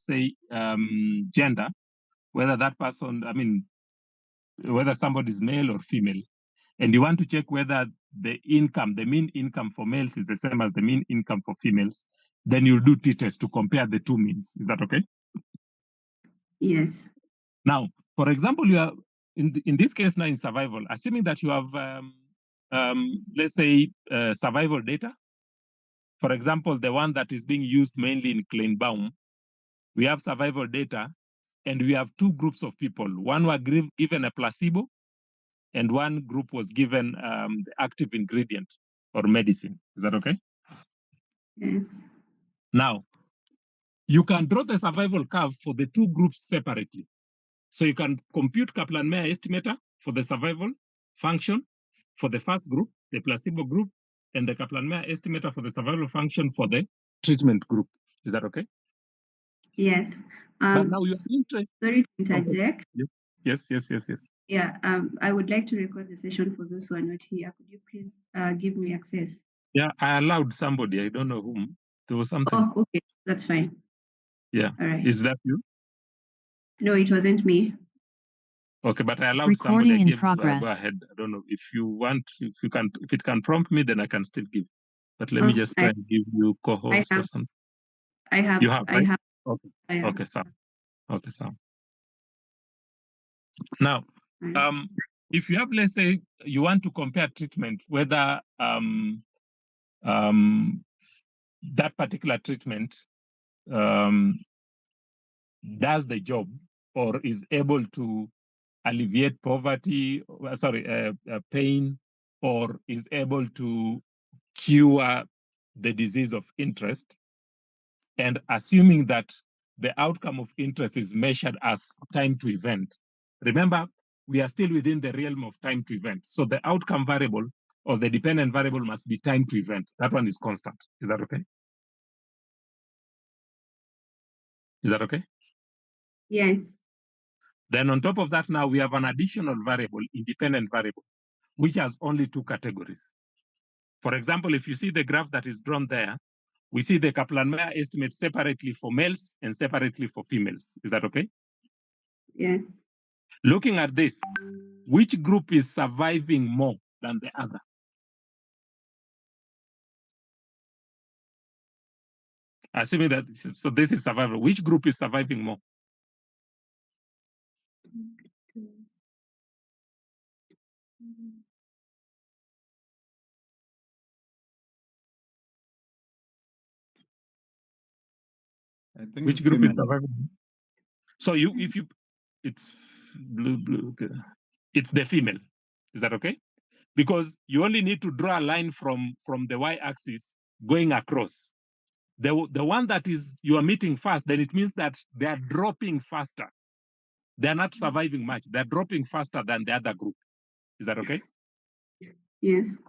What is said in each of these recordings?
say, gender, whether that person, whether somebody is male or female, and you want to check whether the mean income for males is the same as the mean income for females, then you'll do t-test to compare the two means. Is that okay? Yes. Now, for example, you are in this case now in survival, assuming that you have, let's say, survival data. For example, the one that is being used mainly in Kleinbaum, we have survival data, and we have two groups of people. One were given a placebo, and one group was given the active ingredient or medicine. Is that okay? Yes. Now, you can draw the survival curve for the two groups separately. So you can compute Kaplan-Meier estimator for the survival function for the first group, the placebo group, and the Kaplan-Meier estimator for the survival function for the treatment group. Is that okay? Yes. But now you're interested. Sorry to interject. Okay. Yes. Yeah. I would like to record the session for those who are not here. Could you please give me access? Yeah, I allowed somebody. I don't know whom. There was something. Oh, okay. That's fine. Yeah. All right. Is that you? No, it wasn't me. Okay, but I allowed Recording somebody. I in gave, progress. Go ahead. I don't know if you want. If it can prompt me, then I can still give. But let me just try and give you co-host or something. I have. You have, right? I have. Okay. I have. Okay, Sam. Okay, Sam. Now, if you have, let's say, you want to compare treatment, whether that particular treatment does the job or is able to alleviate poverty, pain, or is able to cure the disease of interest, and assuming that the outcome of interest is measured as time to event. Remember, we are still within the realm of time to event. So the outcome variable or the dependent variable must be time to event. That one is constant. Is that okay? Is that okay? Yes. Then on top of that, now we have an additional variable, independent variable, which has only two categories. For example, if you see the graph that is drawn there, we see the Kaplan-Meier estimate separately for males and separately for females. Is that okay? Yes. Looking at this, which group is surviving more than the other? Assuming that, so this is survival. Which group is surviving more? I think Which group is surviving? So it's blue, okay. It's the female. Is that okay? Because you only need to draw a line from the y-axis going across. The one that is you are meeting fast, then it means that they are dropping faster. They are not surviving much. They're dropping faster than the other group. Is that okay? Yes.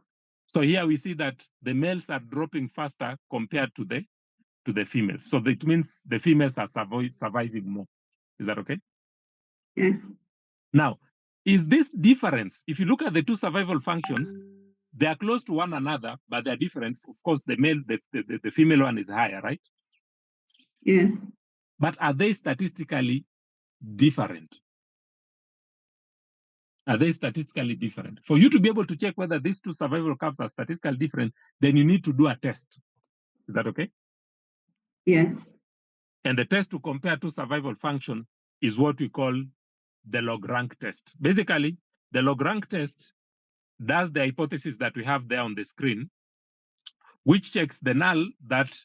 So here we see that the males are dropping faster compared to the females. So that means the females are surviving more. Is that okay? Yes. Now, is this difference, if you look at the two survival functions, they are close to one another, but they're different. Of course, the female one is higher, right? Yes. But are they statistically different? Are they statistically different? For you to be able to check whether these two survival curves are statistically different, then you need to do a test. Is that okay? Yes. And the test to compare two survival function is what we call the log rank test. Basically, the log rank test does the hypothesis that we have there on the screen, which checks the null that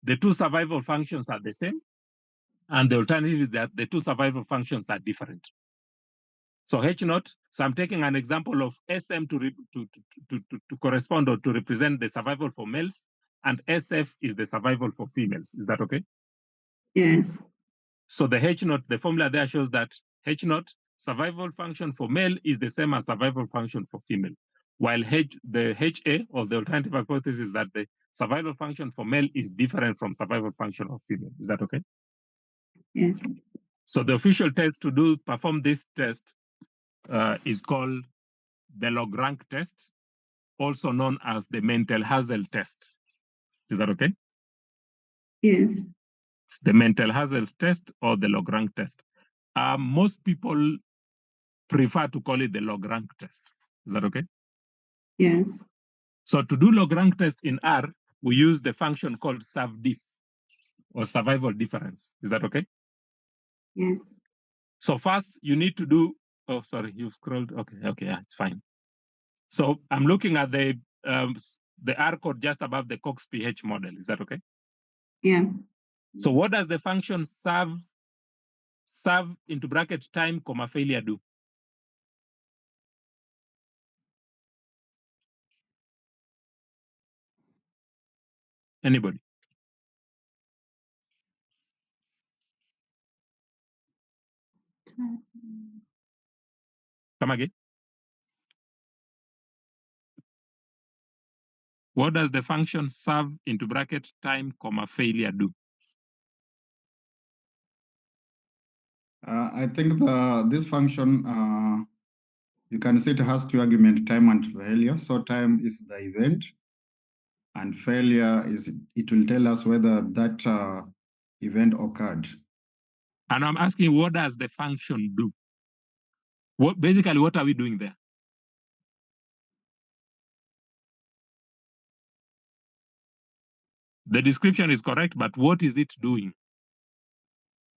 the two survival functions are the same, and the alternative is that the two survival functions are different. So H naught, so I'm taking an example of SM to correspond or to represent the survival for males, and SF is the survival for females. Is that okay? Yes. So the H naught, the formula there shows that H naught survival function for male is the same as survival function for female, while the HA, or the alternative hypothesis, is that the survival function for male is different from survival function of female. Is that okay? Yes. So the official test to perform this test is called the log rank test, also known as the Mentel-Hassel test. Is that okay? Yes. It's the Mentel-Hassels test or the log-rank test. Most people prefer to call it the log-rank test. Is that okay? Yes. So to do log-rank test in R, we use the function called survdiff or survival difference. Is that okay? Yes. So first you need to do, oh, sorry, you've scrolled. Okay, yeah, it's fine. So I'm looking at the R code just above the Cox-PH model. Is that okay? Yeah. So what does the function serve into bracket time, comma, failure do? Anybody? Come again. What does the function serve into bracket time, comma, failure do? I think this function, you can see it has two arguments, time and failure. So time is the event, and failure is, it will tell us whether that event occurred. And I'm asking, what does the function do? Basically, what are we doing there? The description is correct, but what is it doing?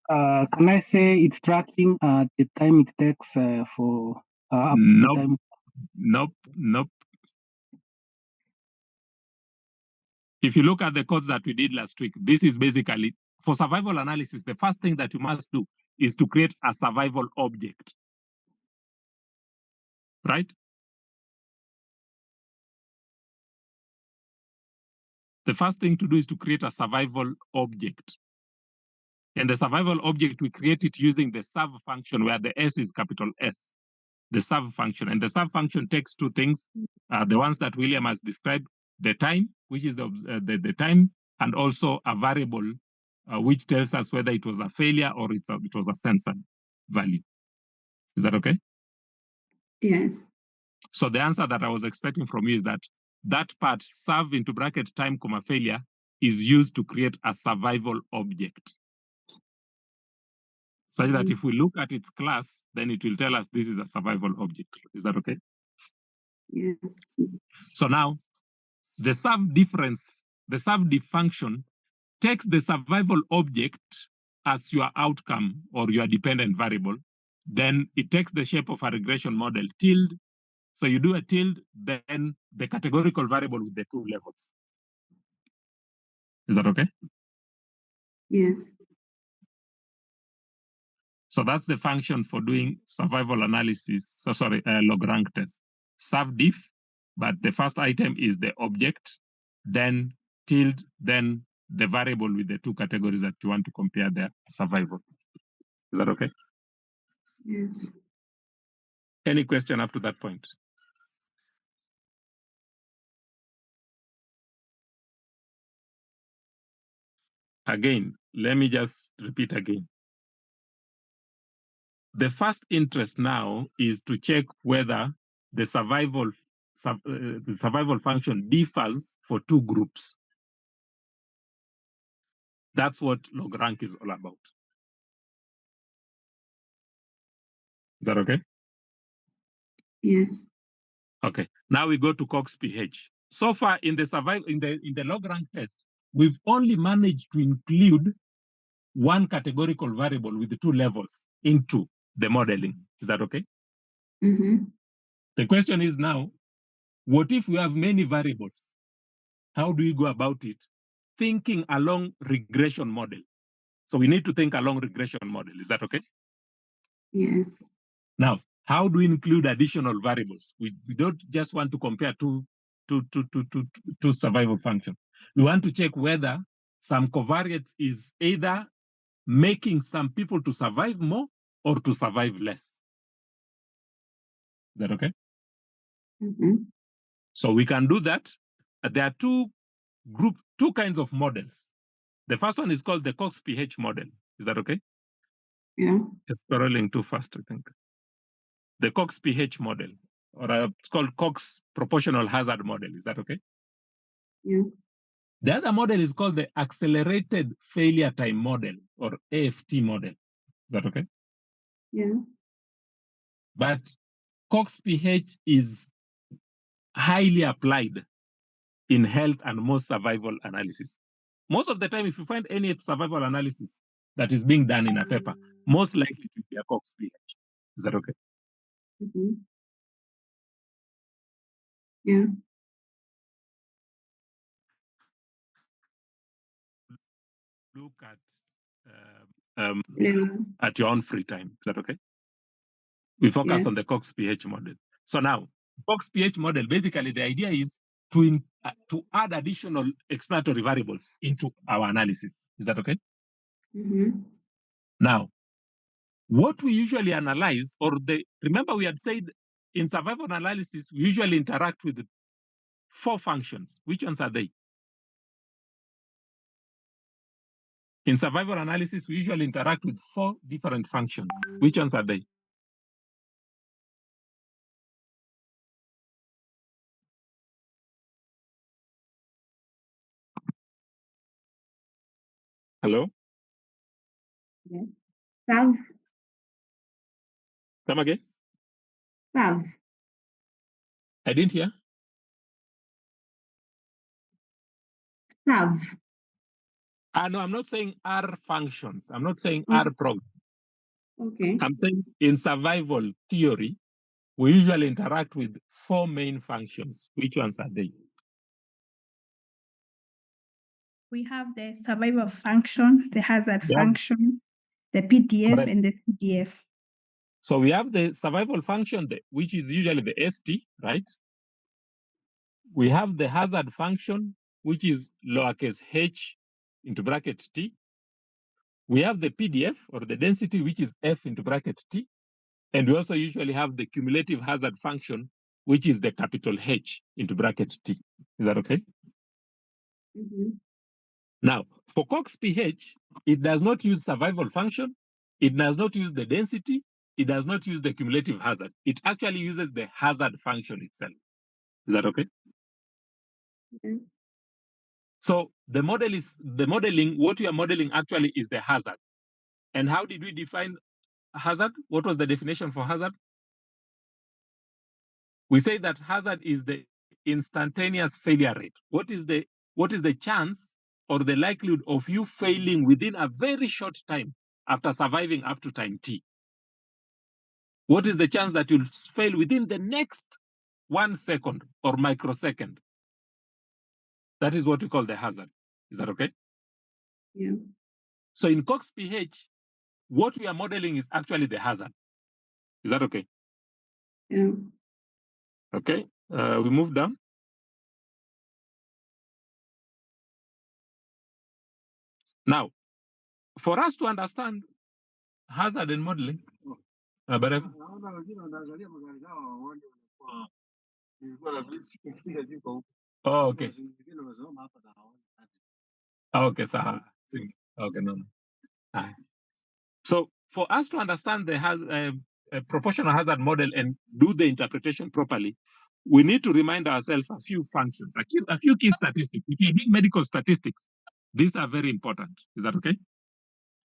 Can I say it's tracking the time it takes for up to Nope. the time? Nope. If you look at the codes that we did last week, this is basically, for survival analysis, the first thing that you must do is to create a survival object. Right? The first thing to do is to create a survival object. And the survival object, we create it using the serve function where the S is capital S, the serve function. And the serve function takes two things, the ones that William has described, the time, which is the time, and also a variable which tells us whether it was a failure or it was a censored value. Is that okay? Yes. So the answer that I was expecting from you is that that part, serve into bracket time, comma, failure, is used to create a survival object. Such that if we look at its class, then it will tell us this is a survival object. Is that okay? Yes. So now, the servdiff function takes the survival object as your outcome or your dependent variable. Then it takes the shape of a regression model, tilde. So you do a tilde, then the categorical variable with the two levels. Is that okay? Yes. So that's the function for doing survival analysis. So sorry, log-rank test. Servdiff, but the first item is the object, then tilde, then the variable with the two categories that you want to compare their survival. Is that okay? Yes. Any question up to that point? Again, let me just repeat again. The first interest now is to check whether the survival function differs for two groups. That's what log-rank is all about. Is that okay? Yes. Okay. Now we go to Cox-PH. So far in the log-rank test, we've only managed to include one categorical variable with the two levels into the modeling. Is that okay? Mm-hmm. The question is now, what if we have many variables? How do we go about it? Thinking along regression model. So we need to think along regression model. Is that okay? Yes. Now, how do we include additional variables? We don't just want to compare two survival functions. We want to check whether some covariates is either making some people to survive more or to survive less. Is that okay? Mm-hmm. So we can do that. There are two kinds of models. The first one is called the Cox-PH model. Is that okay? Yeah. It's scrolling too fast, I think. The Cox-PH model, or it's called Cox proportional hazard model. Is that okay? Yeah. The other model is called the accelerated failure time model, or AFT model. Is that okay? Yeah. But Cox-PH is highly applied in health and most survival analysis. Most of the time, if you find any survival analysis that is being done in a paper, most likely it will be a Cox-PH. Is that okay? Mm-hmm. Yeah. Look at Yeah. at your own free time. Is that okay? We focus Yes. on the Cox-PH model. So now, Cox-PH model, basically the idea is to add additional explanatory variables into our analysis. Is that okay? Mm-hmm. Now, what we usually analyze, remember we had said in survival analysis, we usually interact with 4 functions. Which ones are they? In survival analysis, we usually interact with 4 different functions. Which ones are they? Hello? Yes. Sav. Come again? Sav. I didn't hear. Sav. No, I'm not saying R functions. I'm not saying Okay. R programs. Okay. I'm saying in survival theory, we usually interact with 4 main functions. Which ones are they? We have the survival function, the hazard Yeah. function, the PDF, Correct. and the CDF. So we have the survival function, which is usually the ST, right? We have the hazard function, which is lowercase h into bracket t. We have the PDF, or the density, which is f into bracket t. And we also usually have the cumulative hazard function, which is the capital H into bracket t. Is that okay? Mm-hmm. Now, for Cox-PH, it does not use survival function. It does not use the density. It does not use the cumulative hazard. It actually uses the hazard function itself. Is that okay? Yes. So the modeling, what we are modeling actually is the hazard. And how did we define hazard? What was the definition for hazard? We say that hazard is the instantaneous failure rate. What is the chance or the likelihood of you failing within a very short time after surviving up to time t? What is the chance that you'll fail within the next 1 second or microsecond? That is what we call the hazard. Is that okay? Yeah. So in Cox-PH, what we are modeling is actually the hazard. Is that okay? Yeah. Okay, we move down. Now, for us to understand hazard and modeling, but oh, okay. Okay, so okay, no. So for us to understand the proportional hazard model and do the interpretation properly, we need to remind ourselves a few functions, a few key statistics. If you're doing medical statistics, these are very important. Is that okay?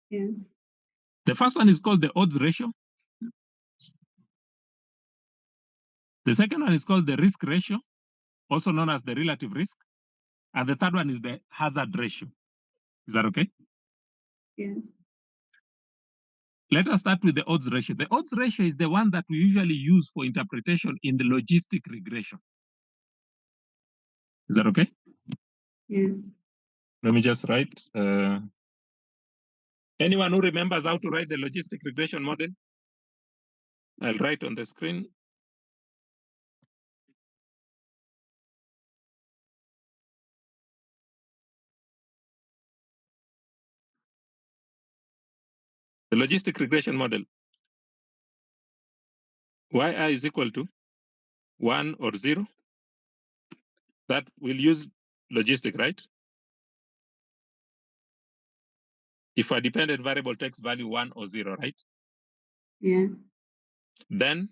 Yes. The first one is called the odds ratio. The second one is called the risk ratio, also known as the relative risk. And the third one is the hazard ratio. Is that okay? Yes. Let us start with the odds ratio. The odds ratio is the one that we usually use for interpretation in the logistic regression. Is that okay? Yes. Let me just write. Anyone who remembers how to write the logistic regression model? I'll write on the screen. The logistic regression model. Yi is equal to 1 or 0. That will use logistic, right? If a dependent variable takes value 1 or 0, right? Yes. Then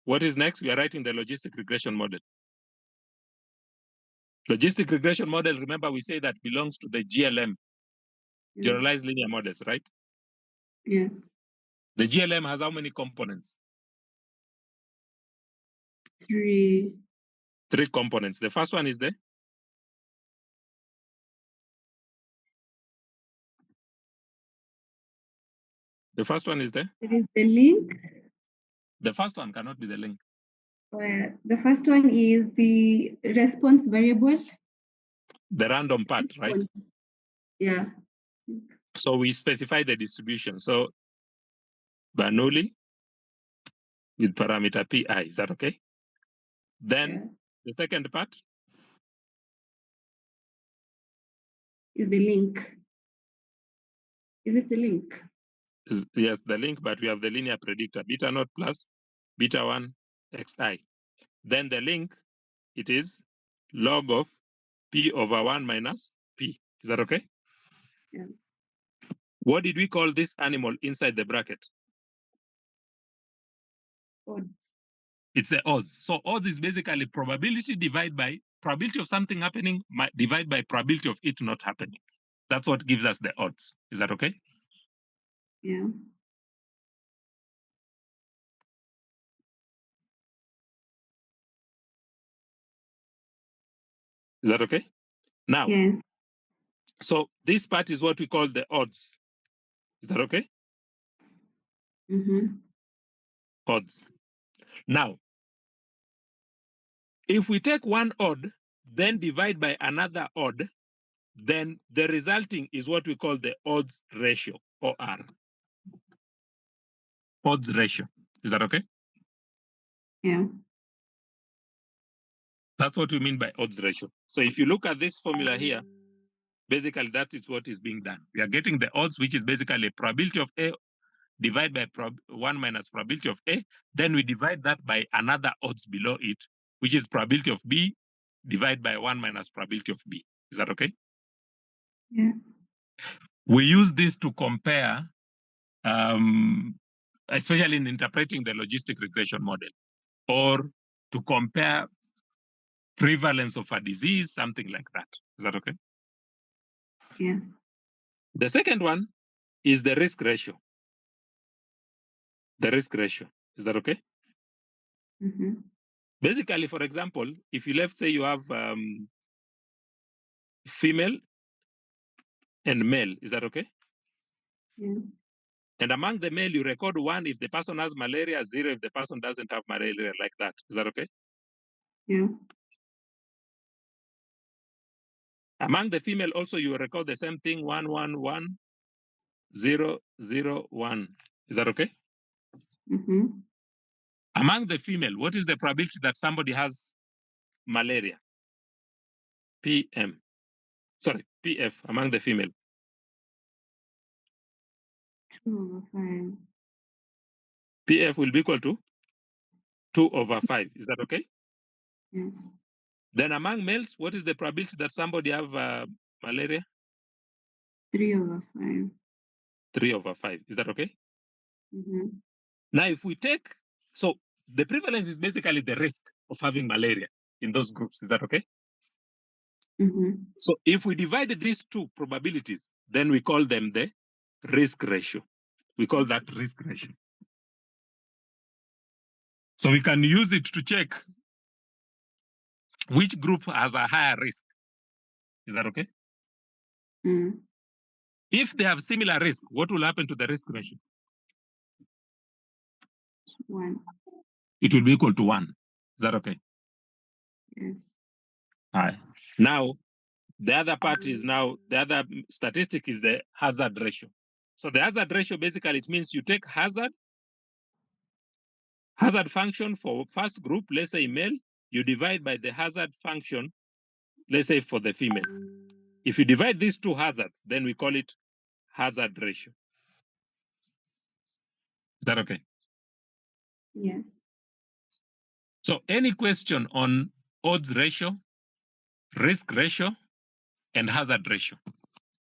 what is next? We are writing the logistic regression model. Logistic regression model, remember we say that belongs to the GLM, generalized linear models, right? Yes. The GLM has how many components? 3. 3 components. The first one is the first one is It is the link. the first one cannot be the link. The first one is the response variable. The random part, right? Yeah. So we specify the distribution. So Bernoulli with parameter pi, is that okay? Then the second part is the link. Is it the link? is, yes, the link, but we have the linear predictor, beta naught plus beta 1 xi. Then the link, it is log of p over 1 minus p. Is that okay? Yeah. What did we call this animal inside the bracket? Odds. It's the odds. So odds is basically probability divided by probability of something happening divided by probability of it not happening. That's what gives us the odds. Is that okay? Yeah. Is that okay? Now, yes. So this part is what we call the odds. Is that okay? Mm-hmm. Odds. Now, if we take one odd, then divide by another odd, then the resulting is what we call the odds ratio, or R. Odds ratio. Is that okay? Yeah. That's what we mean by odds ratio. So if you look at this formula here, basically that is what is being done. We are getting the odds, which is basically a probability of A divided by 1 minus probability of A. Then we divide that by another odds below it, which is probability of B divided by 1 minus probability of B. Is that okay? Yeah. We use this to compare, especially in interpreting the logistic regression model, or to compare prevalence of a disease, something like that. Is that okay? Yes. The second one is the risk ratio. The risk ratio. Is that okay? Mm-hmm. Basically, for example, if you say you have female and male, is that okay? Yeah. And among the male, you record 1 if the person has malaria, 0 if the person doesn't have malaria, like that. Is that okay? Yeah. Among the female, also, you record the same thing, 1, 1, 1, 0, 0, 1. Is that okay? Mm-hmm. Among the female, what is the probability that somebody has malaria? PM. Sorry, PF among the female. 2/5. PF will be equal to 2/5. Is that okay? Yes. Then among males, what is the probability that somebody have malaria? 3/5. 3/5. Is that okay? Mm-hmm. Now, if we take, so the prevalence is basically the risk of having malaria in those groups. Is that okay? Mm-hmm. So if we divide these two probabilities, then we call them the risk ratio. We call that risk ratio. So we can use it to check which group has a higher risk. Is that okay? Mm. If they have similar risk, what will happen to the risk ratio? 1. It will be equal to 1. Is that okay? Yes. All right. Now, the other part is now, the other statistic is the hazard ratio. So the hazard ratio, basically, it means you take hazard function for first group, let's say male, you divide by the hazard function, let's say for the female. If you divide these two hazards, then we call it hazard ratio. Is that okay? Yes. So any question on odds ratio, risk ratio, and hazard ratio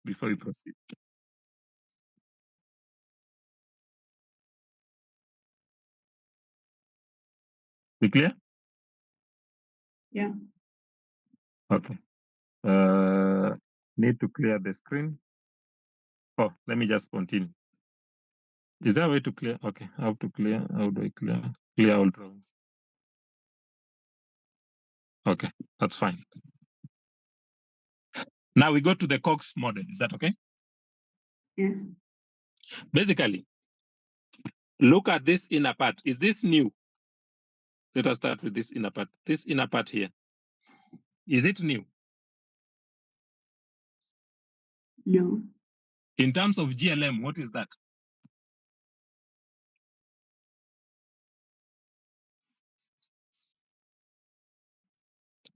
before we proceed? We clear? Yeah. Okay. Need to clear the screen. Oh, let me just continue. Is there a way to clear? Okay, how to clear? How do I clear all drawings? Okay, that's fine. Now we go to the Cox model. Is that okay? Yes. Basically, look at this inner part. Is this new? Let us start with this inner part. This inner part here. Is it new? No. In terms of GLM, what is that?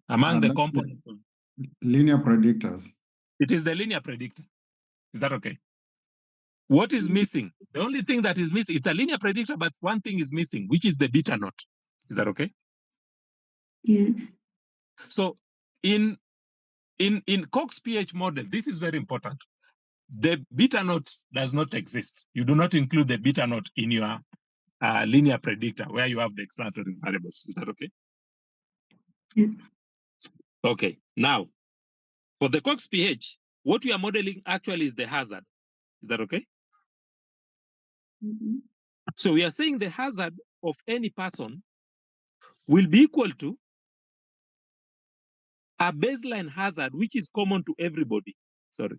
Among the That's components, linear predictors. it is the linear predictor. Is that okay? What is missing? The only thing that is missing, it's a linear predictor, but one thing is missing, which is the beta knot. Is that okay? Yes. So in Cox pH model, this is very important. The beta knot does not exist. You do not include the beta knot in your linear predictor where you have the explanatory variables. Is that okay? Yes. Okay. Now, for the Cox pH, what we are modeling actually is the hazard. Is that okay? Mm-hmm. So we are saying the hazard of any person will be equal to a baseline hazard, which is common to everybody. Sorry.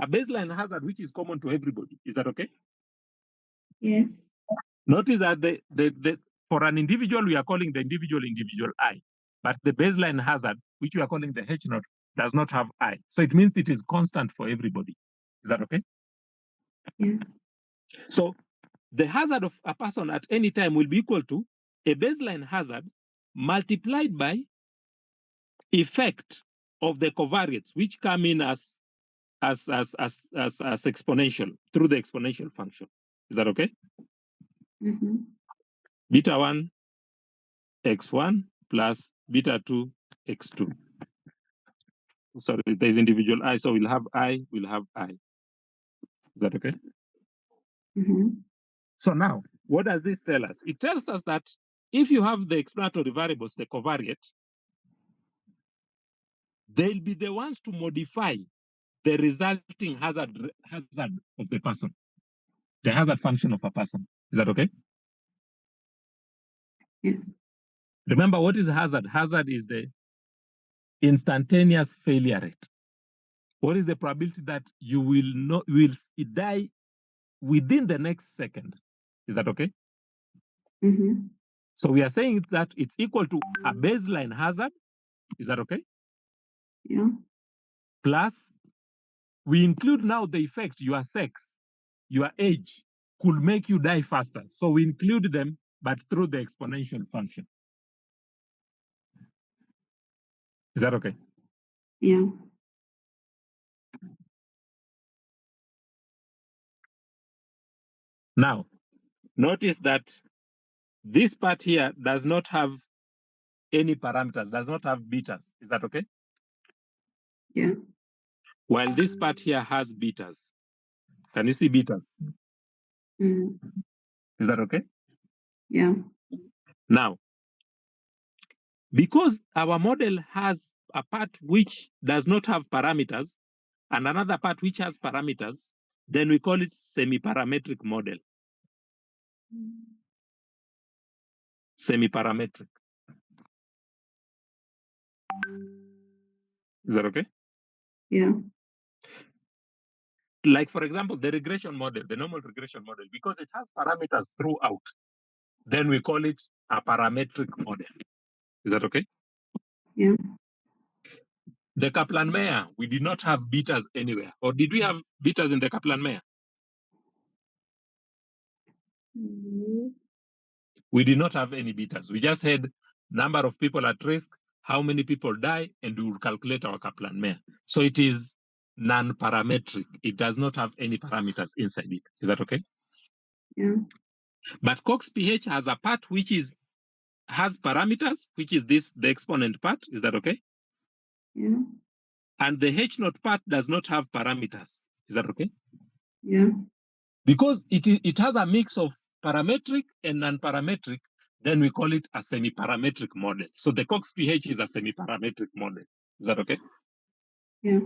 A baseline hazard, which is common to everybody. Is that okay? Yes. Notice that for an individual, we are calling the individual I, but the baseline hazard, which we are calling the H naught, does not have I. So it means it is constant for everybody. Is that okay? Yes. So the hazard of a person at any time will be equal to a baseline hazard multiplied by effect of the covariates, which come in as exponential through the exponential function. Is that okay? Mm-hmm. Beta 1 x1 plus beta 2 x2. Sorry, there's individual I, so we'll have I. Is that okay? Mm-hmm. So now, what does this tell us? It tells us that if you have the explanatory variables, the covariate, they'll be the ones to modify the resulting hazard of the person, the hazard function of a person. Is that okay? Yes. Remember, what is hazard? Hazard is the instantaneous failure rate. What is the probability that you will die within the next second? Is that okay? Mm-hmm. So we are saying that it's equal to a baseline hazard. Is that okay? Yeah. Plus, we include now the effect your sex, your age could make you die faster. So we include them, but through the exponential function. Is that okay? Yeah. Now, notice that this part here does not have any parameters, does not have betas. Is that okay? Yeah. While this part here has betas. Can you see betas? Mm. Is that okay? Yeah. Now, because our model has a part which does not have parameters and another part which has parameters, then we call it semi-parametric model. Semi-parametric. Is that okay? Yeah. Like, for example, the regression model, the normal regression model, because it has parameters throughout, then we call it a parametric model. Is that okay? Yeah. The Kaplan-Meier, we did not have betas anywhere. Or did we have betas in the Kaplan-Meier? Mm-hmm. We did not have any betas. We just had number of people at risk, how many people die, and we will calculate our Kaplan-Meier. So it is non-parametric. It does not have any parameters inside it. Is that okay? Yeah. But Cox pH has a part which has parameters, which is the exponent part. Is that okay? Yeah. And the H naught part does not have parameters. Is that okay? Yeah. Because it has a mix of parametric and non-parametric, then we call it a semi-parametric model. So the Cox pH is a semi-parametric model. Is that okay? Yeah.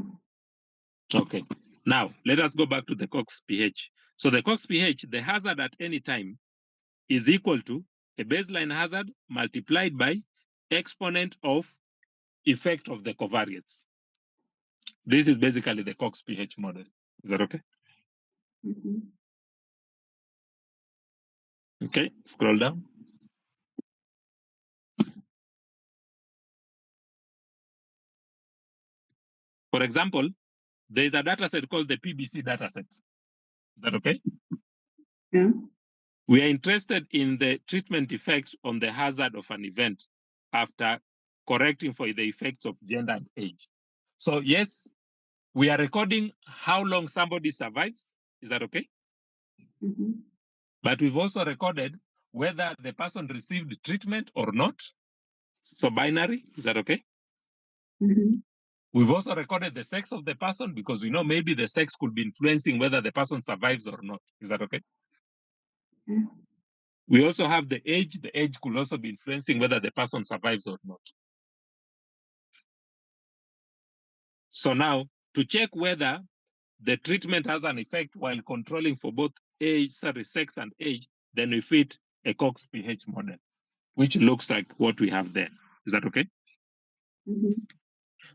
Okay. Now, let us go back to the Cox pH. So the Cox pH, the hazard at any time is equal to a baseline hazard multiplied by exponent of effect of the covariates. This is basically the Cox pH model. Is that okay? Mhm. Okay, scroll down. For example, there is a data set called the PBC data set. Is that okay? Yeah. We are interested in the treatment effect on the hazard of an event after correcting for the effects of gender and age. So yes, we are recording how long somebody survives. Is that okay? Mhm. But we've also recorded whether the person received treatment or not. So binary, is that okay? Mhm. We've also recorded the sex of the person because we know maybe the sex could be influencing whether the person survives or not. Is that okay? Yeah. We also have the age. The age could also be influencing whether the person survives or not. So now, to check whether the treatment has an effect while controlling for both sex and age, then we fit a Cox pH model, which looks like what we have there. Is that okay? Mhm.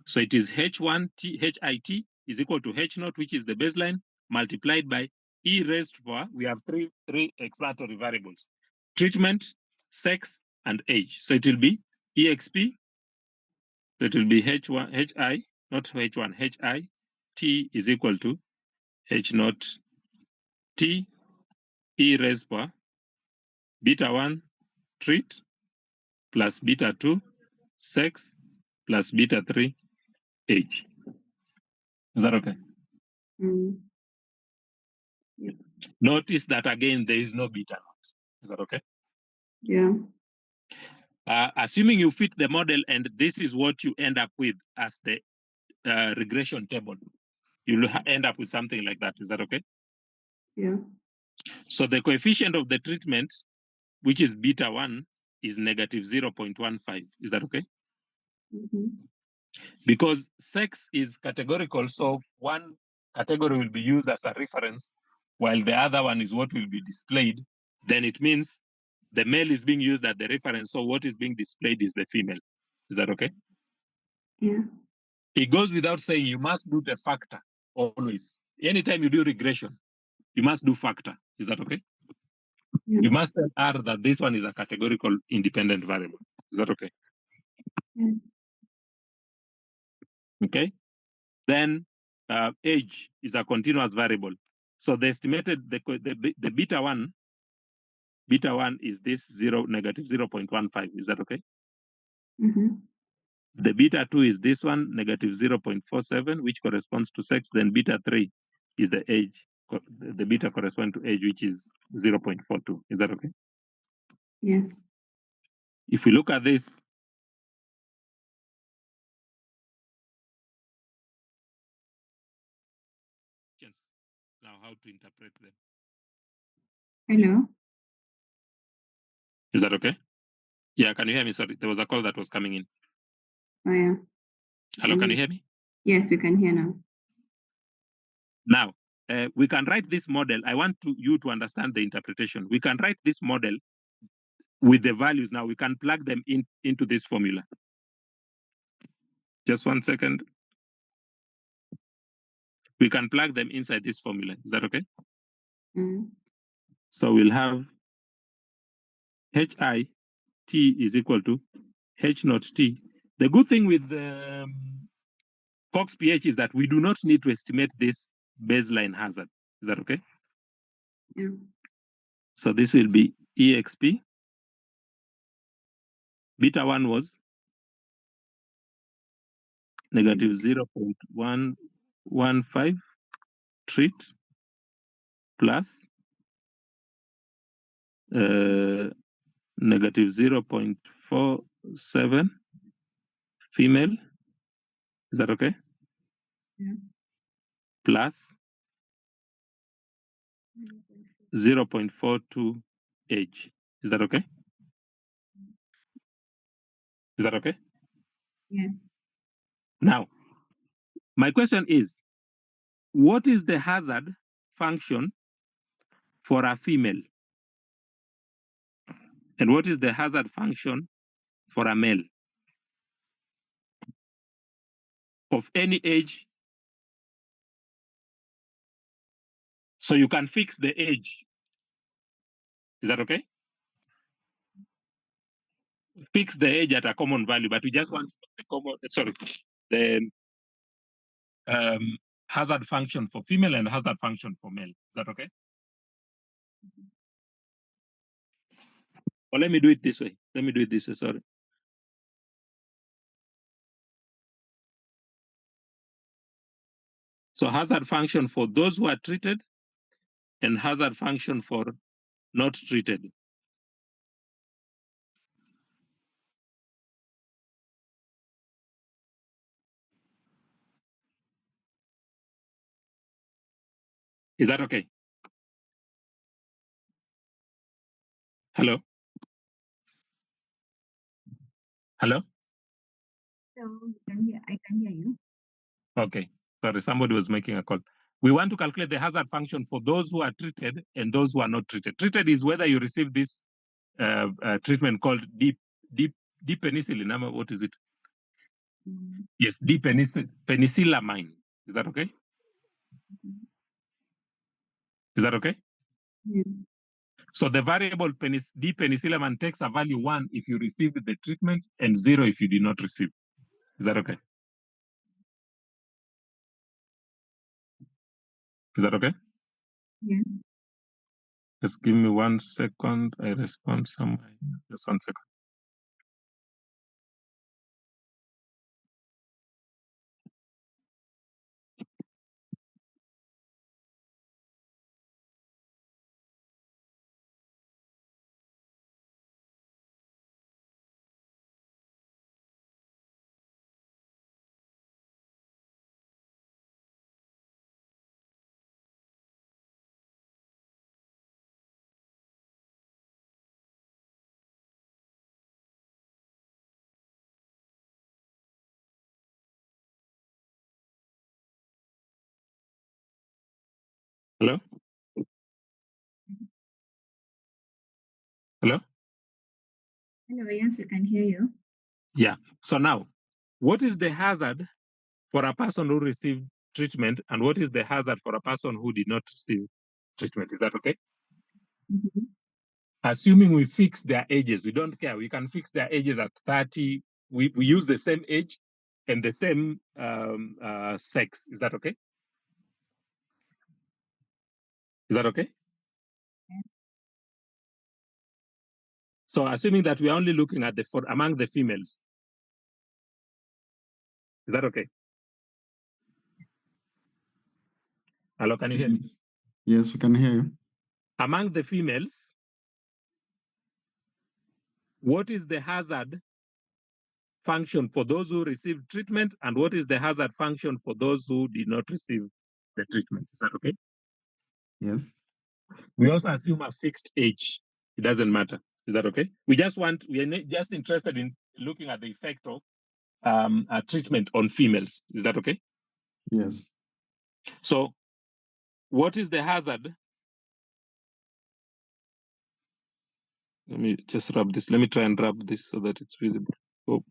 So it is H1T, HIT is equal to H naught, which is the baseline, multiplied by E raised to power. We have three explanatory variables: treatment, sex, and age. So it will be EXP. So it will be H1, HI, not H1, HI. T is equal to H naught T E raised power beta 1 treat plus beta 2 sex plus beta 3 age. Is that okay? Mm. Yep. Notice that again, there is no beta naught. Is that okay? Yeah. Assuming you fit the model and this is what you end up with as the regression table, you'll end up with something like that. Is that okay? Yeah. So the coefficient of the treatment, which is beta 1, is negative 0.15. Is that okay? Mhm. Because sex is categorical, so one category will be used as a reference while the other one is what will be displayed, then it means the male is being used as the reference, so what is being displayed is the female. Is that okay? Yeah. It goes without saying you must do the factor always. Anytime you do regression, you must do factor. Is that okay? Yeah. You must tell R that this one is a categorical independent variable. Is that okay? Yes. Okay. Then age is a continuous variable. So the estimated, the beta 1 is this negative 0.15. Is that okay? Mhm. The beta 2 is this one, negative 0.47, which corresponds to sex. Then beta 3 is the age. The beta corresponds to age, which is 0.42. Is that okay? Yes. If we look at this, now how to interpret them. Hello. Is that okay? Yeah, can you hear me? Sorry, there was a call that was coming in. Oh yeah. Hello, can you hear me? Yes, we can hear now. Now, we can write this model. I want you to understand the interpretation. We can write this model with the values. Now we can plug them into this formula. Just 1 second. We can plug them inside this formula. Is that okay? Mm. So we'll have HI T is equal to H naught T. The good thing with the Cox pH is that we do not need to estimate this baseline hazard. Is that okay? Yeah. So this will be EXP. Beta 1 was negative 0.115 treat plus negative 0.47 female. Is that okay? Yeah. Plus 0.42 age. Is that okay? Is that okay? Yes. Now, my question is, what is the hazard function for a female? And what is the hazard function for a male? Of any age. So you can fix the age. Is that okay? Fix the age at a common value, but we just want the common, the hazard function for female and hazard function for male. Is that okay? Or let me do it this way. Sorry. So hazard function for those who are treated and hazard function for not treated. Is that okay? Hello? Hello? I can hear you. Okay. Sorry, somebody was making a call. We want to calculate the hazard function for those who are treated and those who are not treated. Treated is whether you receive this treatment called deep penicillin. What is it? Yes, penicillamine. Is that okay? Is that okay? Yes. So the variable penicillamine takes a value 1 if you received the treatment and 0 if you did not receive. Is that okay? Is that okay? Yes. Just give me 1 second. I respond somewhere. Just 1 second. Hello? Hello? Hello, yes, we can hear you. Yeah. So now, what is the hazard for a person who received treatment and what is the hazard for a person who did not receive treatment? Is that okay? Mhm. Assuming we fix their ages, we don't care. We can fix their ages at 30. We use the same age and the same sex. Is that okay? Is that okay? Yes. So assuming that we are only looking at among the females. Is that okay? Hello, can you hear me? Yes, we can hear you. Among the females, what is the hazard function for those who received treatment and what is the hazard function for those who did not receive the treatment? Is that okay? Yes. We also assume a fixed age. It doesn't matter. Is that okay? We are just interested in looking at the effect of treatment on females. Is that okay? Yes. So what is the hazard? Let me just rub this. Let me try and rub this so that it's visible. Oh,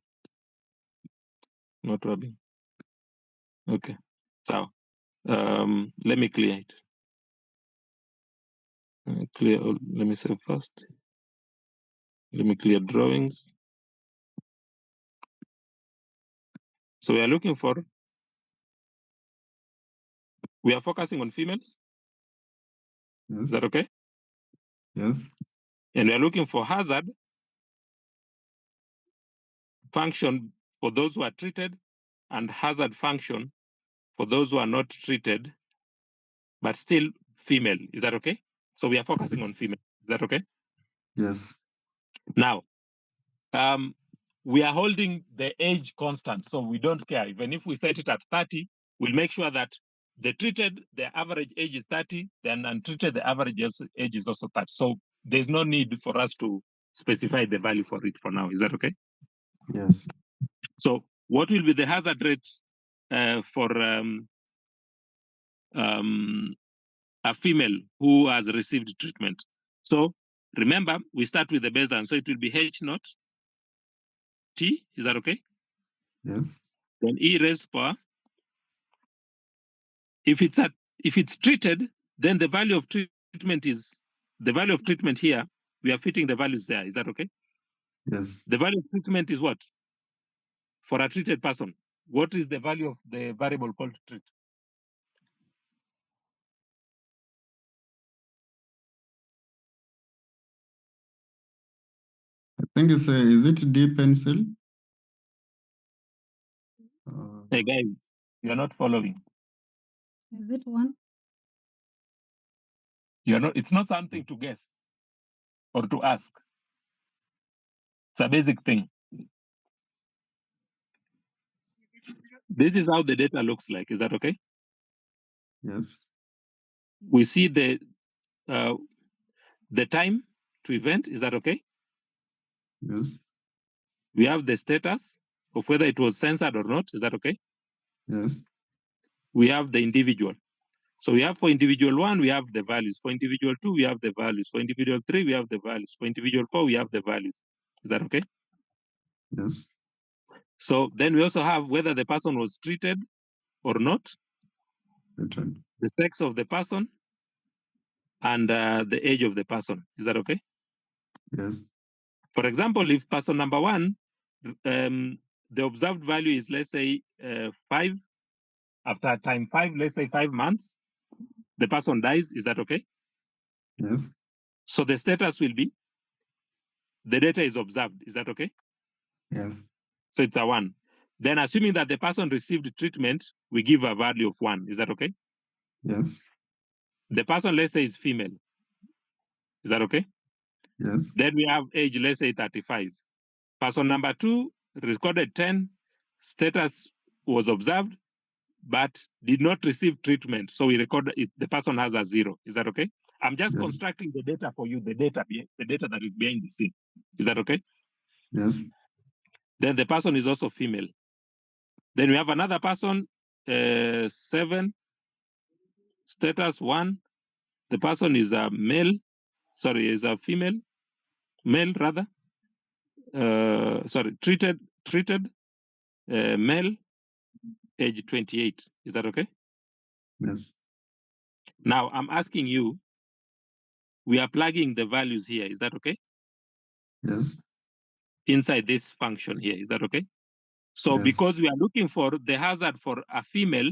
not rubbing. Okay. So let me clear it. Let me save first. Let me clear drawings. So we are looking for, we are focusing on females. Yes. Is that okay? Yes. And we are looking for hazard function for those who are treated and hazard function for those who are not treated, but still female. Is that okay? So we are focusing on female. Is that okay? Yes. Now, we are holding the age constant, so we don't care. Even if we set it at 30, we'll make sure that the treated, the average age is 30, then untreated, the average age is also 30. So there's no need for us to specify the value for it for now. Is that okay? Yes. So what will be the hazard rate for a female who has received treatment? So remember, we start with the baseline. So it will be H naught T. Is that okay? Yes. Then E raised power. If it's treated, then the value of treatment is the value of treatment here. We are fitting the values there. Is that okay? Yes. The value of treatment is what? For a treated person, what is the value of the variable called treat? I think it's is it D pencil? Hey guys, you're not following. Is it one? You're not. It's not something to guess or to ask. It's a basic thing. This is how the data looks like. Is that okay? Yes. We see the time to event. Is that okay? Yes. We have the status of whether it was censored or not. Is that okay? Yes. We have the individual. So we have for individual 1, we have the values. For individual 2, we have the values. For individual 3, we have the values. For individual 4, we have the values. Is that okay? Yes. So then we also have whether the person was treated or not, Treated. the sex of the person, and the age of the person. Is that okay? Yes. For example, if person number 1, the observed value is, let's say, 5, after time 5, let's say 5 months, the person dies. Is that okay? Yes. So the status will be, the data is observed. Is that okay? Yes. So it's a 1. Then assuming that the person received treatment, we give a value of 1. Is that okay? Yes. The person, let's say, is female. Is that okay? Yes. Then we have age, let's say 35. Person number 2 recorded 10, status was observed, but did not receive treatment. So we record it, the person has a 0. Is that okay? I'm just Yes. constructing the data for you, the data that is behind the scene. Is that okay? Yes. Then the person is also female. Then we have another person, 7, status 1. The person is a male, is a female, male rather. Treated male, age 28. Is that okay? Yes. Now I'm asking you, we are plugging the values here. Is that okay? Yes. Inside this function here. Is that okay? So Yes. because we are looking for the hazard for a female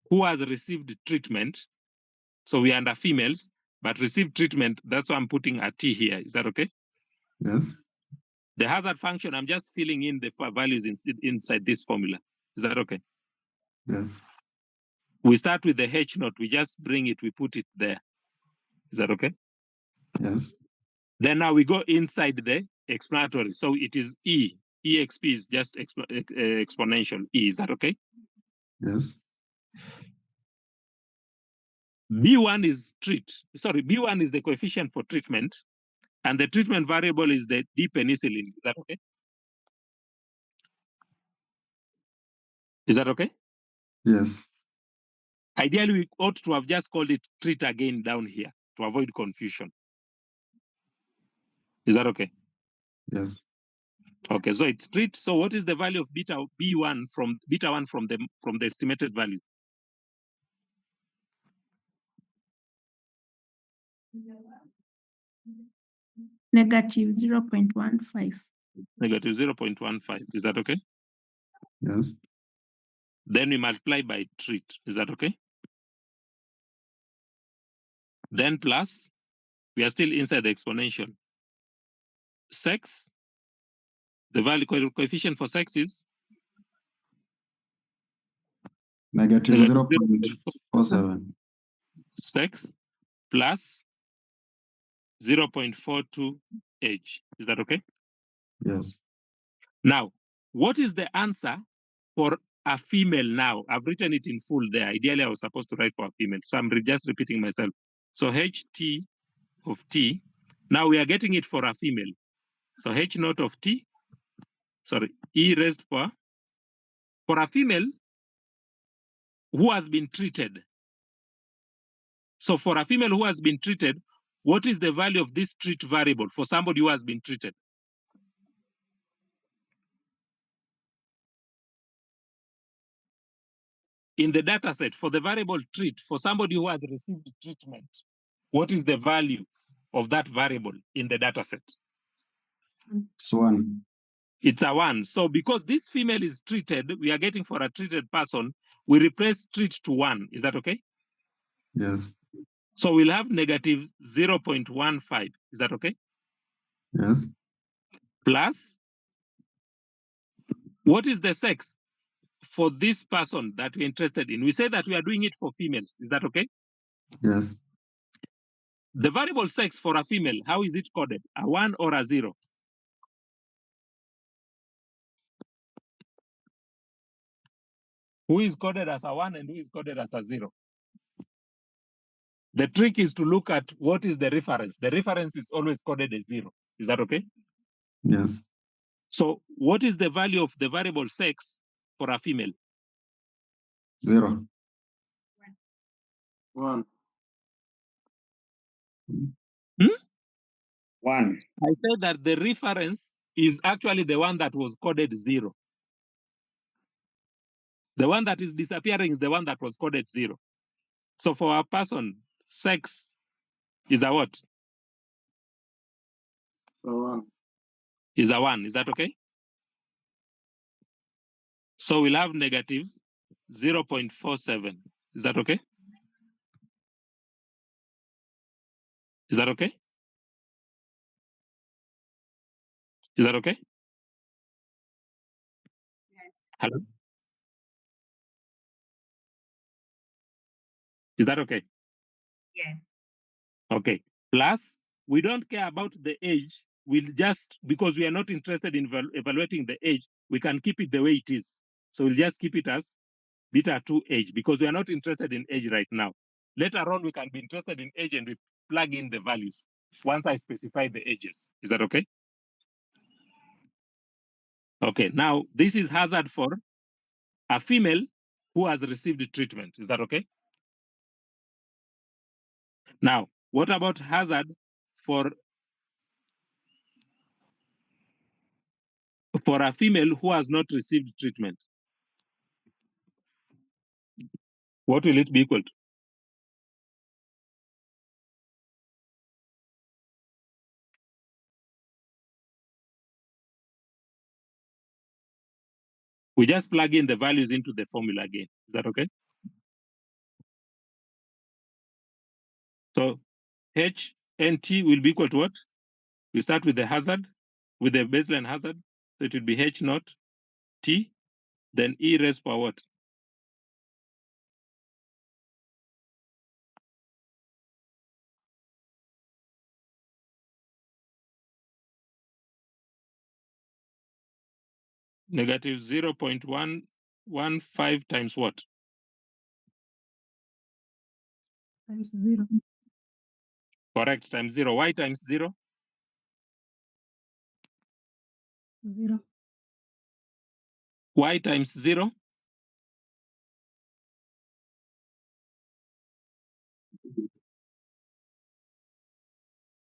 who has received treatment, so we are under females, but received treatment, that's why I'm putting a T here. Is that okay? Yes. The hazard function, I'm just filling in the values inside this formula. Is that okay? Yes. We start with the H naught, we just bring it, we put it there. Is that okay? Yes. Then now we go inside the explanatory. So it is E. EXP is just exponential E. Is that okay? Yes. B1 is B1 is the coefficient for treatment, and the treatment variable is the D penicillin. Is that okay? Is that okay? Yes. Ideally, we ought to have just called it treat again down here to avoid confusion. Is that okay? Yes. Okay, so it's treat. So what is the value of beta B1 from beta 1 from the estimated value? Negative 0.15. Negative 0.15. Is that okay? Yes. Then we multiply by treat. Is that okay? Then plus, we are still inside the exponential. Sex, the value coefficient for sex is Negative negative 0.47. sex plus 0.42 age. Is that okay? Yes. Now, what is the answer for a female now? I've written it in full there. Ideally, I was supposed to write for a female. So I'm just repeating myself. So HT of T. Now we are getting it for a female. So H naught of T E raised for a female who has been treated. So for a female who has been treated, what is the value of this treat variable for somebody who has been treated? In the data set, for the variable treat, for somebody who has received treatment, what is the value of that variable in the data set? It's 1. It's a 1. So because this female is treated, we are getting for a treated person, we replace treat to 1. Is that okay? Yes. So we'll have negative 0.15. Is that okay? Yes. Plus, what is the sex for this person that we're interested in? We say that we are doing it for females. Is that okay? Yes. The variable sex for a female, how is it coded? A 1 or a 0? Who is coded as a 1 and who is coded as a 0? The trick is to look at what is the reference. The reference is always coded as 0. Is that okay? Yes. So what is the value of the variable sex for a female? 0. 1. 1. I said that the reference is actually the one that was coded 0. The one that is disappearing is the one that was coded 0. So for a person, sex is a what? A 1. Is a 1. Is that okay? So we'll have negative 0.47. Is that okay? Is that okay? Is that okay? Yes. Hello? Is that okay? Yes. Okay. Plus, we don't care about the age. We'll just, because we are not interested in evaluating the age, we can keep it the way it is. So we'll just keep it as beta 2 age because we are not interested in age right now. Later on, we can be interested in age and we plug in the values once I specify the ages. Is that okay? Okay, now this is hazard for a female who has received treatment. Is that okay? Now, what about hazard for a female who has not received treatment? What will it be equal to? We just plug in the values into the formula again. Is that okay? So H and T will be equal to what? We start with the hazard, with the baseline hazard. So it will be H naught T, then E raised power what? Negative 0.115 times what? Times 0. Correct, times 0. Why times 0? 0. Why times 0?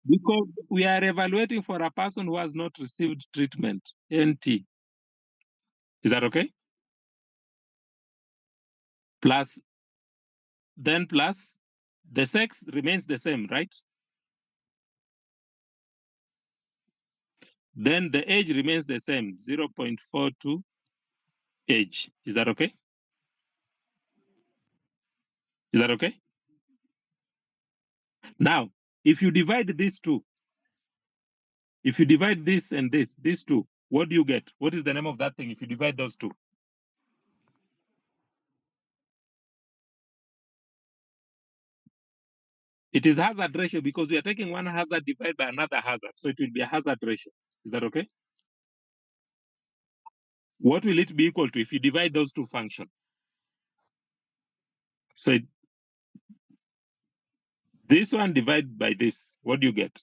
Because we are evaluating for a person who has not received treatment, NT. Is that okay? Plus, then plus, the sex remains the same, right? Then the age remains the same, 0.42 age. Is that okay? Is that okay? Now, if you divide these two, if you divide this and this, these two, what do you get? What is the name of that thing if you divide those two? It is hazard ratio because we are taking one hazard divided by another hazard. So it will be a hazard ratio. Is that okay? What will it be equal to if you divide those two functions? So this one divided by this, what do you get?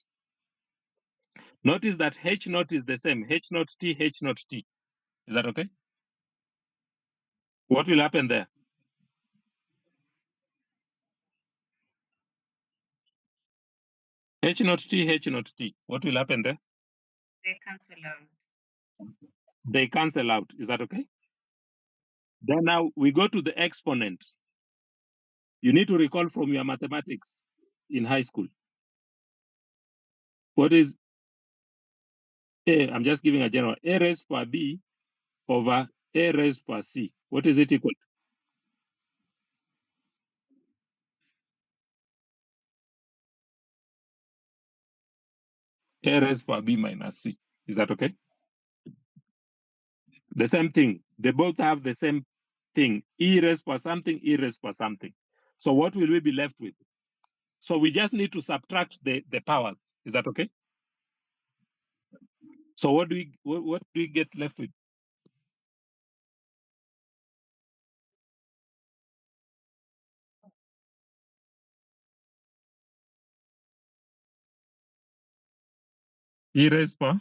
Notice that H naught is the same, H naught T, H naught T. Is that okay? What will happen there? H naught T, H naught T. What will happen there? They cancel out. They cancel out. Is that okay? Then now we go to the exponent. You need to recall from your mathematics in high school. What is A? I'm just giving a general. A raised per B over A raised per C. What is it equal to? A raised per B minus C. Is that okay? The same thing. They both have the same thing. E raised per something, E raised per something. So what will we be left with? So we just need to subtract the powers. Is that okay? So what do we get left with? E raised per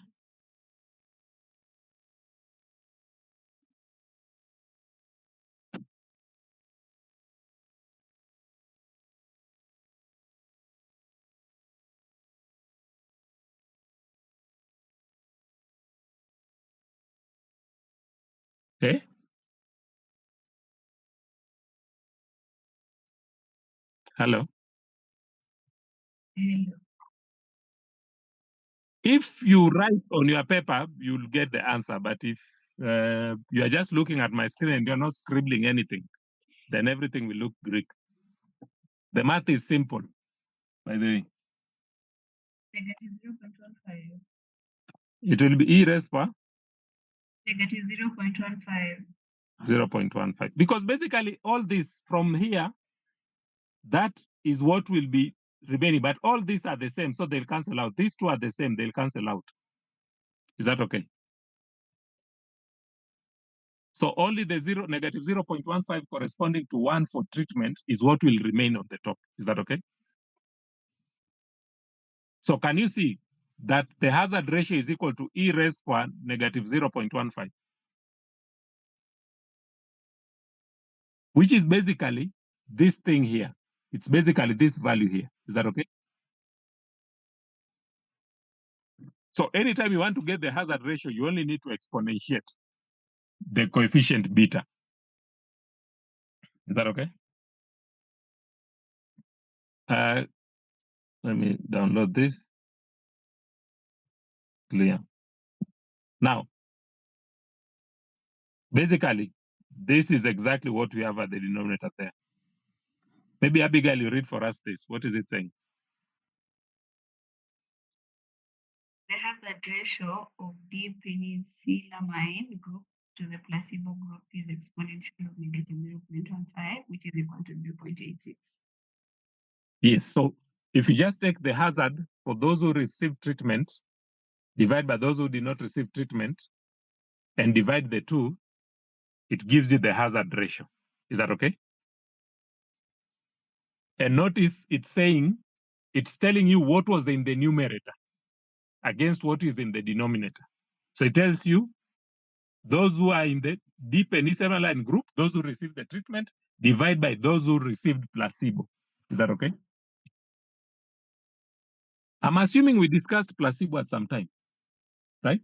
eh? Hello. Hello. If you write on your paper, you'll get the answer. But if you are just looking at my screen and you're not scribbling anything, then everything will look Greek. The math is simple, by the way. Negative 0.15. It will be E raised per Negative 0.15. 0.15. Because basically all this from here, that is what will be remaining. But all these are the same, so they'll cancel out. These two are the same, they'll cancel out. Is that okay? So only the negative 0.15 corresponding to 1 for treatment is what will remain on the top. Is that okay? So can you see that the hazard ratio is equal to E raised per negative 0.15, which is basically this thing here. It's basically this value here. Is that okay? So anytime you want to get the hazard ratio, you only need to exponentiate the coefficient beta. Is that okay? Let me download this. Clear. Now, basically, this is exactly what we have at the denominator there. Maybe Abigail, you read for us this. What is it saying? The hazard ratio of D-penicillamine group to the placebo group is exponential of negative 0.15, which is equal to 0.86. Yes. So if you just take the hazard for those who receive treatment, divide by those who did not receive treatment, and divide the two, it gives you the hazard ratio. Is that okay? And notice it's telling you what was in the numerator against what is in the denominator. So it tells you those who are in the D-penicillamine group, those who received the treatment, divide by those who received placebo. Is that okay? I'm assuming we discussed placebo at some time, right?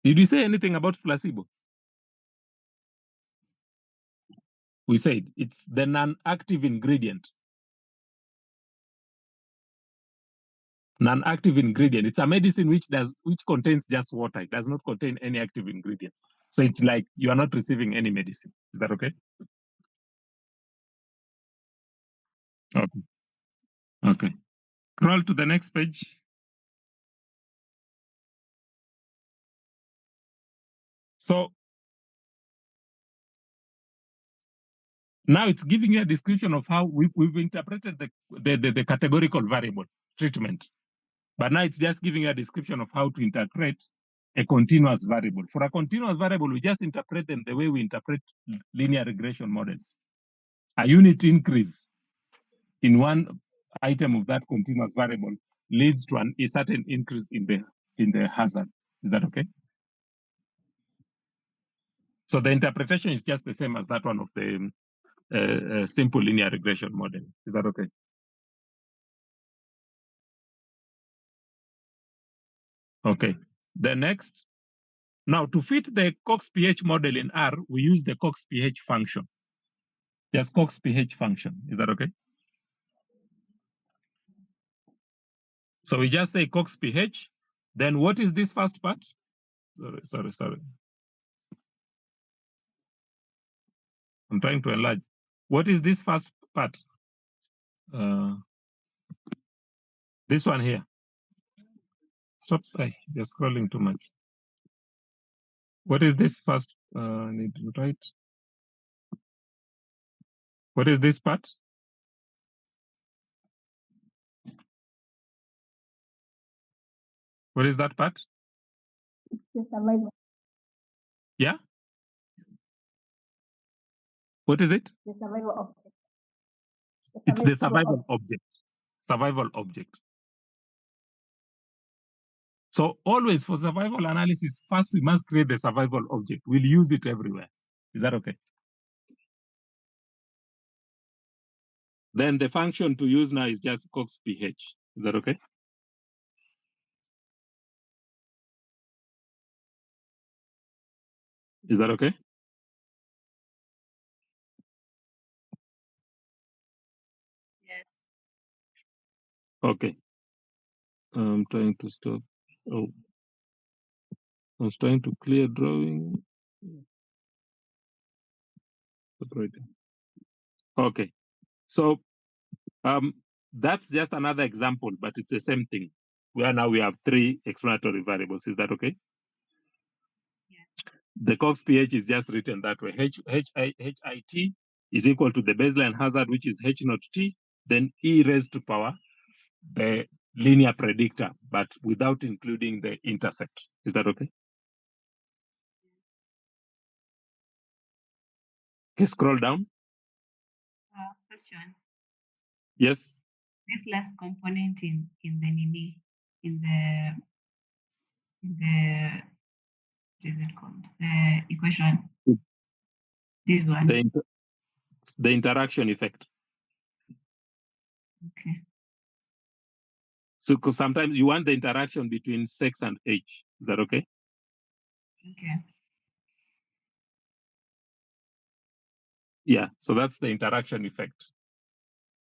Did we say anything about placebo? We said it's the non-active ingredient. Non-active ingredient. It's a medicine which contains just water. It does not contain any active ingredients. So it's like you are not receiving any medicine. Is that okay? Okay. Okay. Scroll to the next page. So now it's giving you a description of how we've interpreted the categorical variable treatment. But now it's just giving you a description of how to interpret a continuous variable. For a continuous variable, we just interpret them the way we interpret linear regression models. A unit increase in one item of that continuous variable leads to a certain increase in the hazard. Is that okay? So the interpretation is just the same as that one of the simple linear regression model. Is that okay? Okay. The next, now to fit the Cox-PH model in R, we use the Cox-PH function. Just Cox-PH function. Is that okay? So we just say Cox-PH. Then what is this first part? Sorry. I'm trying to enlarge. What is this first part? This one here. Stop. You're scrolling too much. What is this first? I need to write. What is this part? What is that part? The survival. Yeah? What is it? The survival object. It's the survival object. Survival object. So always for survival analysis, first we must create the survival object. We'll use it everywhere. Is that okay? Then the function to use now is just Cox-PH. Is that okay? Is that okay? Yes. Okay. I'm trying to stop. Oh, I was trying to clear drawing. Okay. So that's just another example, but it's the same thing. Where now we have three explanatory variables. Is that okay? Yeah. The Cox-PH is just written that way. HIT is equal to the baseline hazard, which is H naught T, then E raised to power the linear predictor, but without including the intercept. Is that okay? Okay, scroll down. Question. Yes. This last component in the what is it called? The equation. This one. The interaction effect. Okay. So sometimes you want the interaction between sex and age. Is that okay? Okay. Yeah, so that's the interaction effect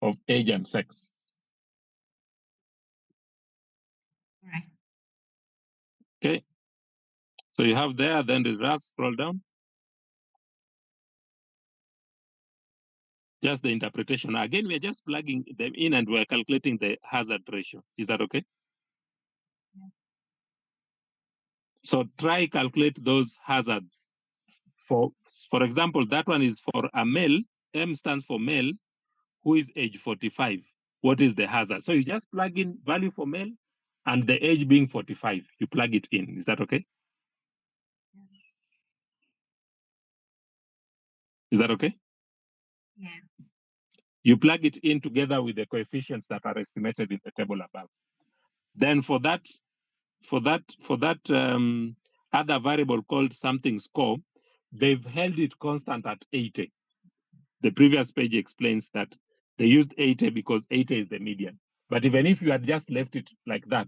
of age and sex. All right. Okay. So you have there, then the last scroll down. Just the interpretation. Again, we're just plugging them in and we're calculating the hazard ratio. Is that okay? Yeah. So try calculate those hazards. For example, that one is for a male. M stands for male who is age 45. What is the hazard? So you just plug in value for male and the age being 45. You plug it in. Is that okay? Yeah. Is that okay? Yeah. You plug it in together with the coefficients that are estimated in the table above. Then for that other variable called something score, they've held it constant at 80. The previous page explains that they used 80 because 80 is the median. But even if you had just left it like that,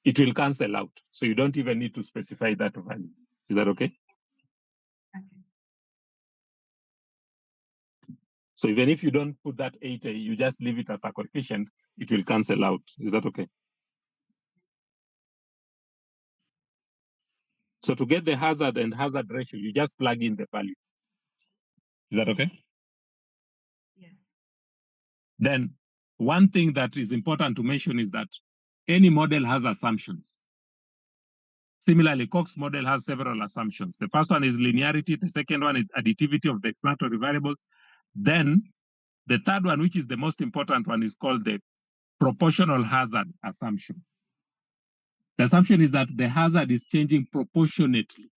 it will cancel out. So you don't even need to specify that value. Is that okay? Okay. So even if you don't put that 80, you just leave it as a coefficient, it will cancel out. Is that okay? So to get the hazard and hazard ratio, you just plug in the values. Is that okay? Yes. Then one thing that is important to mention is that any model has assumptions. Similarly, Cox model has several assumptions. The first one is linearity. The second one is additivity of the explanatory variables. Then the third one, which is the most important one, is called the proportional hazard assumption. The assumption is that the hazard is changing proportionately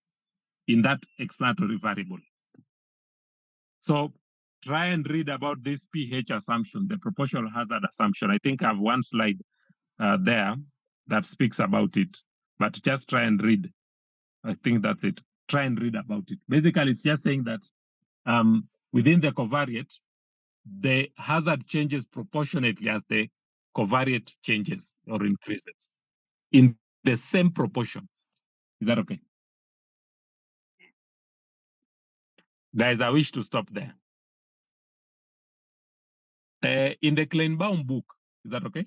in that explanatory variable. So try and read about this pH assumption, the proportional hazard assumption. I think I have one slide there that speaks about it. but just try and read. I think that's it. Try and read about it. Basically, it's just saying that within the covariate, the hazard changes proportionately as the covariate changes or increases in the same proportion. Is that okay? Guys, I wish to stop there. In the Kleinbaum book, is that okay?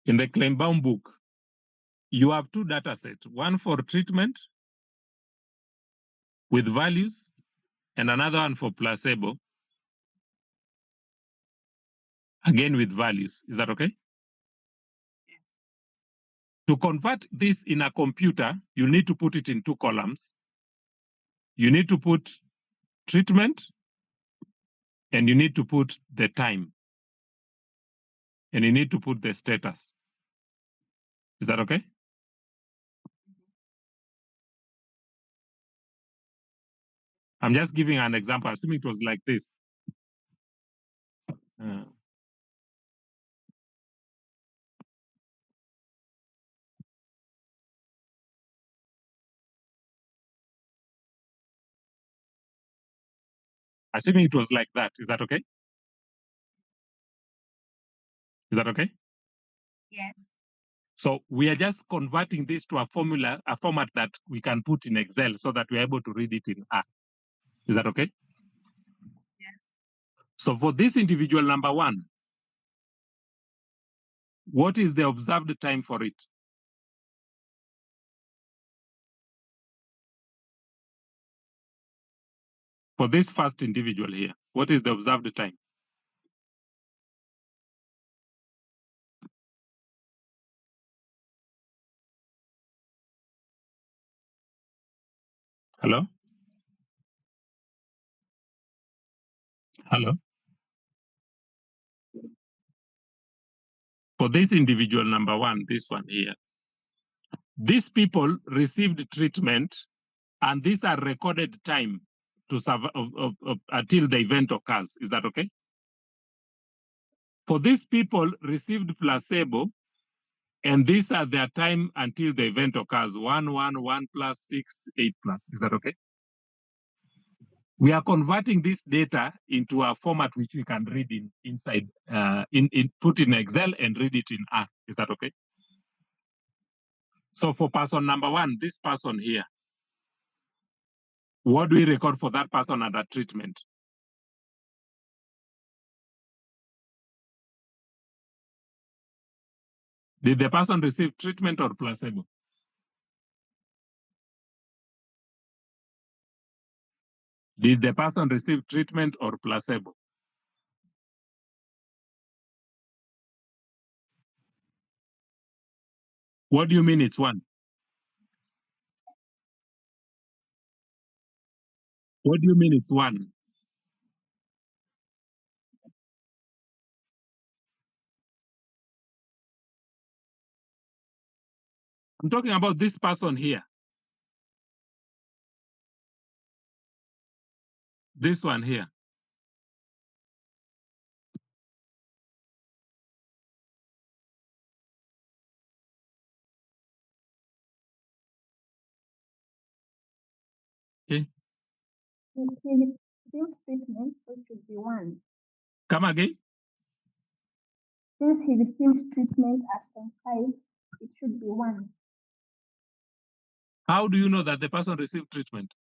In the Kleinbaum book, you have two data sets, one for treatment with values and another one for placebo, again with values. Is that okay? To convert this in a computer, you need to put it in two columns. You need to put treatment and you need to put the time. And you need to put the status. Is that okay? I'm just giving an example, assuming it was like this. Assuming it was like that, is that okay? Is that okay? Yes. So we are just converting this to a formula, a format that we can put in Excel so that we're able to read it in R. Is that okay? Yes. So for this individual number one, what is the observed time for it? For this first individual here, what is the observed time? Hello? Hello? For this individual number one, this one here, these people received treatment and these are recorded time to survive until the event occurs. Is that okay? For these people received placebo, and these are their time until the event occurs, 1, 1, 1 plus 6, 8 plus. Is that okay? We are converting this data into a format which we can read inside, put in Excel and read it in R. Is that okay? So for person number one, this person here, what do we record for that person under treatment? Did the person receive treatment or placebo? Did the person receive treatment or placebo? What do you mean it's one? What do you mean it's one? I'm talking about this person here. This one here. Okay. Since treatment, it should be one. Come again? Since he received treatment at 5, it should be one. How do you know that the person received treatment?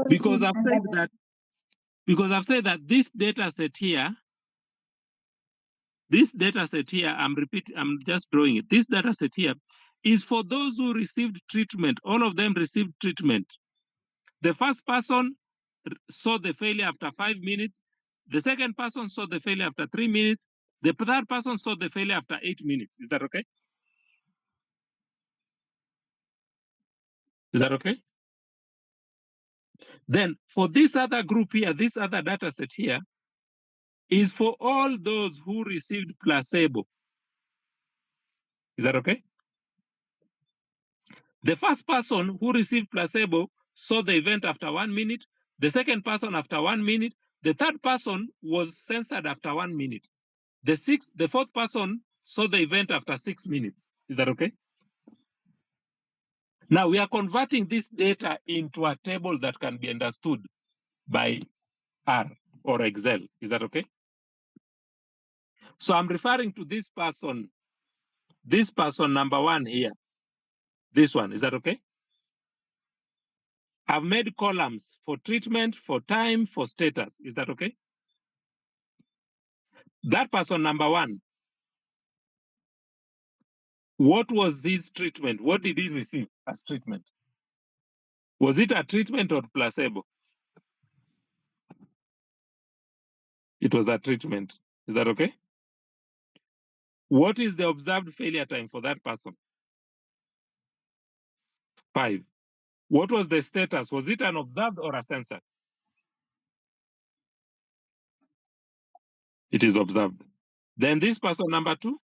Because I've said that this data set here, I'm just drawing it. This data set here is for those who received treatment. All of them received treatment. The first person saw the failure after 5 minutes. The second person saw the failure after 3 minutes. The third person saw the failure after 8 minutes. Is that okay? Is that okay? Then for this other group here, this other data set here is for all those who received placebo. Is that okay? The first person who received placebo saw the event after 1 minute. The second person after 1 minute. the third person was censored after 1 minute. The fourth person saw the event after 6 minutes. Is that okay? Now we are converting this data into a table that can be understood by R or Excel. Is that okay? So I'm referring to this person number 1 here. This one, is that okay? I've made columns for treatment, for time, for status. Is that okay? That person number 1, what was his treatment? What did he receive as treatment? Was it a treatment or placebo? It was a treatment. Is that okay? What is the observed failure time for that person? 5. What was the status? Was it an observed or a censored? It is observed. Then this person number 2,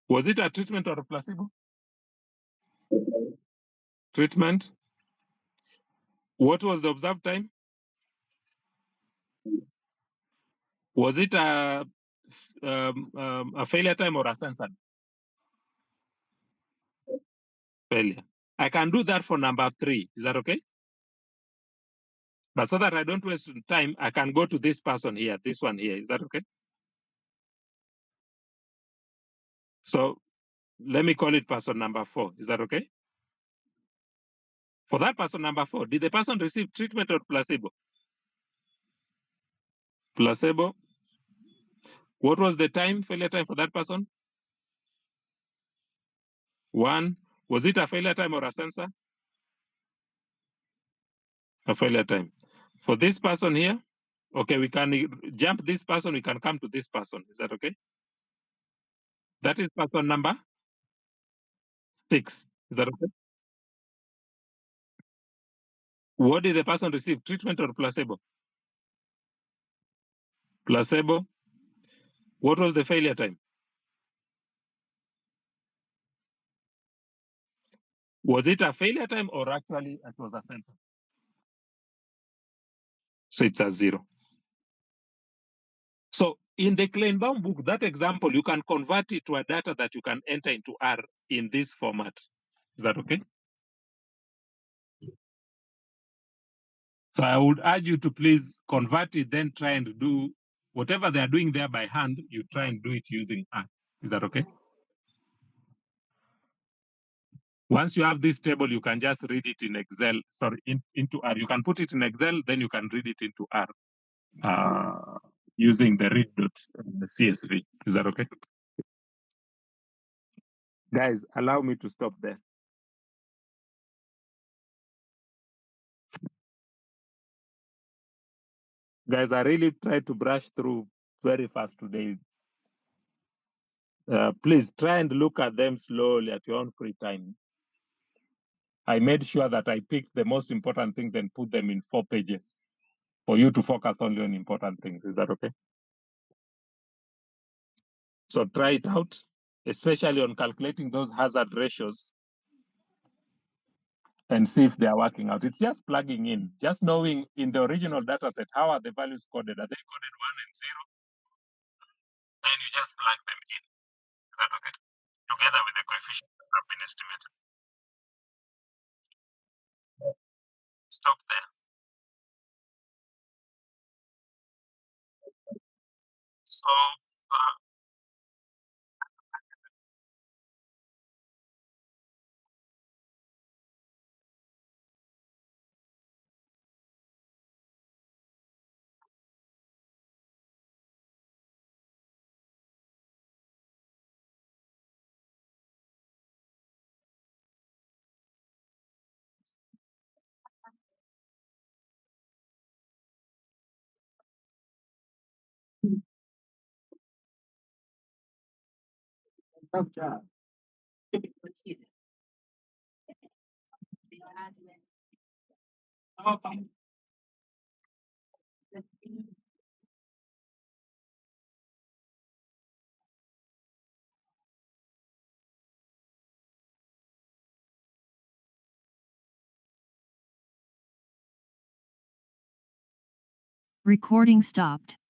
was it a treatment or a placebo? Treatment. What was the observed time? Was it a failure time or a censored? Failure. I can do that for number 3. Is that okay? But so that I don't waste time, I can go to this person here, this one here. Is that okay? So let me call it person number 4. Is that okay? For that person number 4, did the person receive treatment or placebo? Placebo. What was the time, failure time for that person? 1. Was it a failure time or a sensor? A failure time. For this person here, okay, we can jump this person, we can come to this person. Is that okay? That is person number 6. Is that okay? What did the person receive, treatment or placebo? Placebo. What was the failure time? Was it a failure time or actually it was a sensor? So it's a 0. So in the Kleinbaum book, that example, you can convert it to a data that you can enter into R in this format. Is that okay? So I would urge you to please convert it, then try and do whatever they are doing there by hand, you try and do it using R. Is that okay? Once you have this table, you can just read it in Excel, into R. You can put it in Excel, then you can read it into R using the read.csv. Is that okay? Guys, allow me to stop there. Guys, I really tried to brush through very fast today. Please try and look at them slowly at your own free time. I made sure that I picked the most important things and put them in 4 pages for you to focus only on important things. Is that okay? So try it out, especially on calculating those hazard ratios and see if they are working out. It's just plugging in, just knowing in the original data set, how are the values coded? Are they coded 1 and 0? Then you just plug them in. Is that okay? Together with the coefficients that have been estimated. Stop there. So Recording stopped.